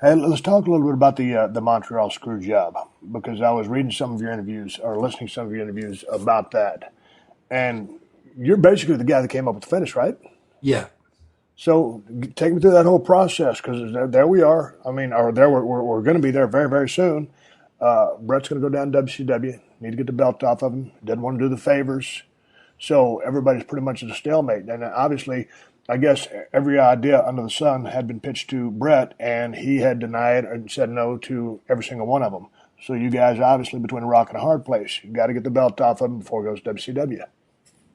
Hey, let's talk a little bit about the Montreal Screwjob because I was reading some of your interviews or listening to some of your interviews about that, and you're basically the guy that came up with the finish, right? Yeah. So take me through that whole process because there we are. I mean, or there we're going to be there very very soon. Brett's going to go down to WCW. Need to get the belt off of him. Doesn't want to do the favors. So everybody's pretty much at a stalemate. And obviously, I guess every idea under the sun had been pitched to Brett, and he had denied and said no to every single one of them. So you guys, obviously, between a rock and a hard place, you got to get the belt off of him before it goes to WCW.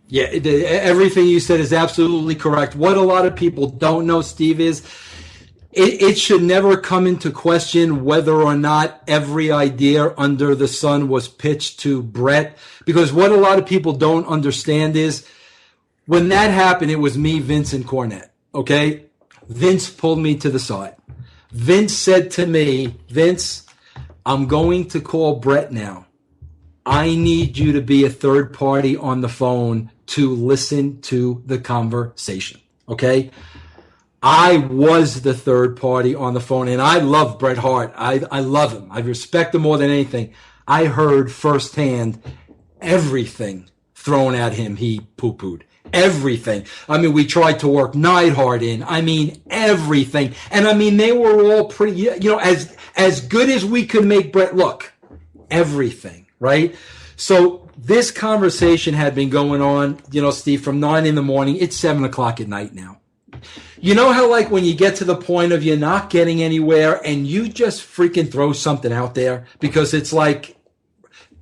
Yeah, everything you said is absolutely correct. What a lot of people don't know, Steve, is it should never come into question whether or not every idea under the sun was pitched to Brett. Because what a lot of people don't understand is when that happened, it was me, Vince, and Cornette. Okay? Vince pulled me to the side. Vince said to me, Vince, I'm going to call Brett now. I need you to be a third party on the phone to listen to the conversation. Okay? I was the third party on the phone, and I love Bret Hart. I love him. I respect him more than anything. I heard firsthand everything thrown at him. He poo-pooed. Everything. I mean, we tried to work Neidhart in. I mean, everything. And I mean, they were all pretty, as good as we could make Bret look. Everything, right? So this conversation had been going on, Steve, from 9 in the morning. It's 7 o'clock at night now. You know how like when you get to the point of you're not getting anywhere and you just freaking throw something out there because it's like,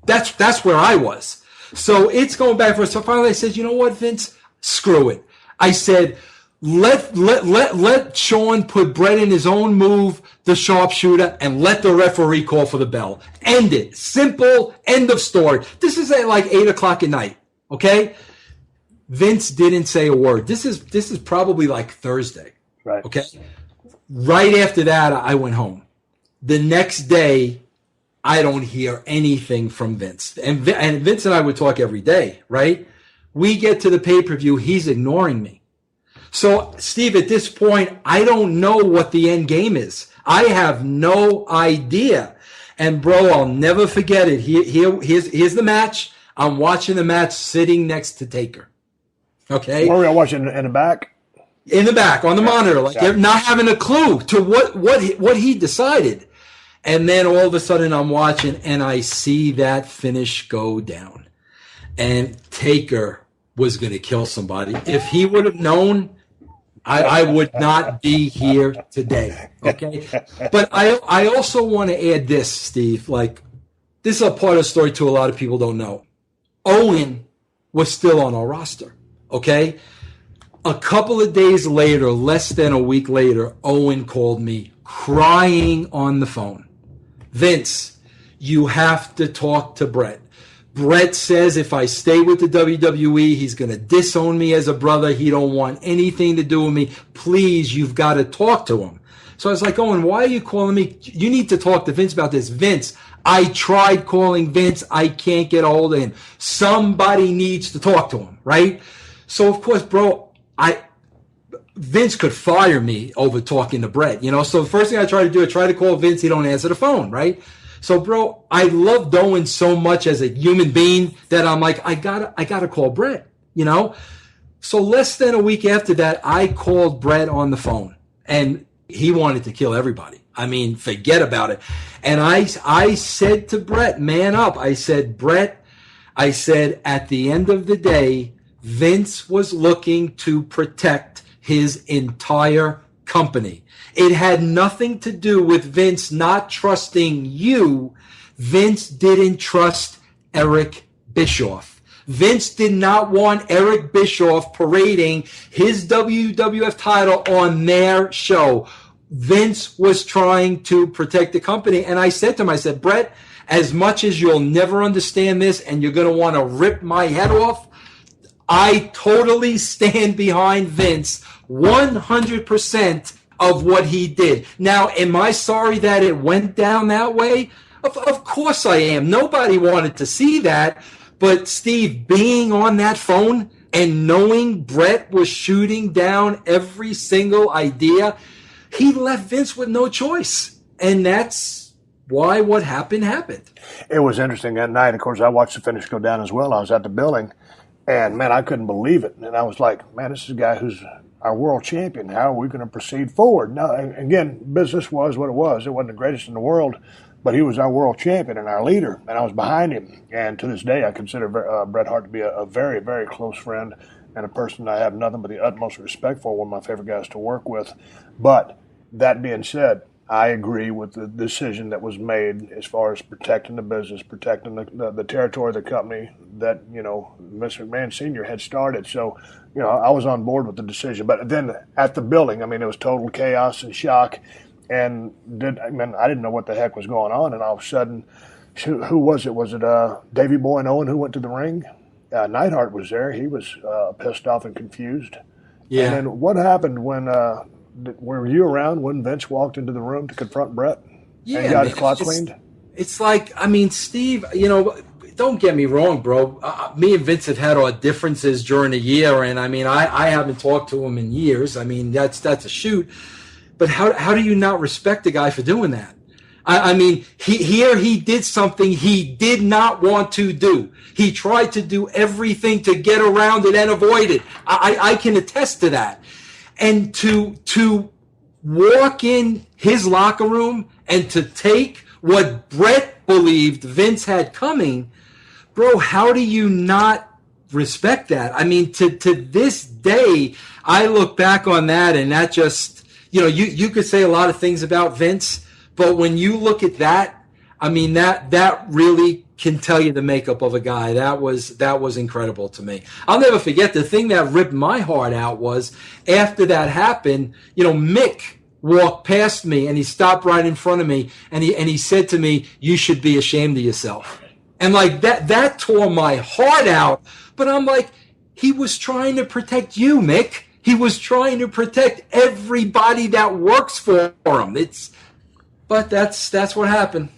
that's where I was. So it's going back for us. So finally I said, you know what, Vince? Screw it. I said, let Sean put Brett in his own move, the sharpshooter, and let the referee call for the bell. End it. Simple. End of story. This is at like 8 o'clock at night. Okay? Vince didn't say a word. This is probably like Thursday. Right. Okay. Right after that, I went home. The next day, I don't hear anything from Vince. And Vince and I would talk every day, right? We get to the pay-per-view. He's ignoring me. So, Steve, at this point, I don't know what the end game is. I have no idea. And, bro, I'll never forget it. Here's the match. I'm watching the match sitting next to Taker. Okay. Where were you watching in the back? In the back on the monitor, like exactly. Not having a clue to what he decided. And then all of a sudden I'm watching and I see that finish go down. And Taker was going to kill somebody. If he would have known, I would not be here today. Okay. But I also want to add this, Steve, like this is a part of the story too a lot of people don't know. Owen was still on our roster. Okay? A couple of days later, less than a week later, Owen called me crying on the phone. Vince, you have to talk to Brett. Brett says if I stay with the WWE, he's going to disown me as a brother. He don't want anything to do with me. Please, you've got to talk to him. So I was like, Owen, why are you calling me? You need to talk to Vince about this. Vince, I tried calling Vince. I can't get a hold of him. Somebody needs to talk to him, right? So, of course, bro, Vince could fire me over talking to Brett, So the first thing I try to do, I try to call Vince. He don't answer the phone, right? So, bro, I love Owen so much as a human being that I'm like, I gotta call Brett, So less than a week after that, I called Brett on the phone, and he wanted to kill everybody. I mean, forget about it. And I said to Brett, man up. I said, Brett, at the end of the day, Vince was looking to protect his entire company. It had nothing to do with Vince not trusting you. Vince didn't trust Eric Bischoff. Vince did not want Eric Bischoff parading his WWF title on their show. Vince was trying to protect the company. And I said to him, I said, Brett, as much as you'll never understand this and you're going to want to rip my head off, I totally stand behind Vince 100% of what he did. Now, am I sorry that it went down that way? Of course I am. Nobody wanted to see that. But Steve, being on that phone and knowing Brett was shooting down every single idea, he left Vince with no choice. And that's why what happened happened. It was interesting that night. Of course, I watched the finish go down as well. I was at the building, and man, I couldn't believe it. And I was like, man, this is a guy who's our world champion. How are we going to proceed forward? Now, again, business was what it was. It wasn't the greatest in the world, but he was our world champion and our leader, and I was behind him. And to this day, I consider Bret Hart to be a very, very close friend and a person I have nothing but the utmost respect for, one of my favorite guys to work with. But that being said, I agree with the decision that was made as far as protecting the business, protecting the territory of the company that, you know, Mr. McMahon Sr. had started. So, you know, I was on board with the decision. But then at the building, I mean, it was total chaos and shock. And I didn't know what the heck was going on. And all of a sudden, who was it? Was it Davey Boy and Owen who went to the ring? Neidhart was there. He was pissed off and confused. Yeah. And then what happened when were you around when Vince walked into the room to confront Bret and got his clock cleaned? It's like, I mean, Steve, you know, don't get me wrong, bro. Me and Vince have had our differences during the year, and I mean, I haven't talked to him in years. I mean, that's a shoot. But how do you not respect a guy for doing that? I mean, he did something he did not want to do. He tried to do everything to get around it and avoid it. I can attest to that. And to walk in his locker room and to take what Bret believed Vince had coming, bro, how do you not respect that? I mean, to this day, I look back on that and that just, you know, you could say a lot of things about Vince, but when you look at that, I mean, that really can tell you the makeup of a guy. That was incredible to me. I'll never forget the thing that ripped my heart out was after that happened, you know, Mick walked past me and he stopped right in front of me and he said to me, "You should be ashamed of yourself." And like that tore my heart out. But I'm like, he was trying to protect you, Mick. He was trying to protect everybody that works for him. But that's what happened.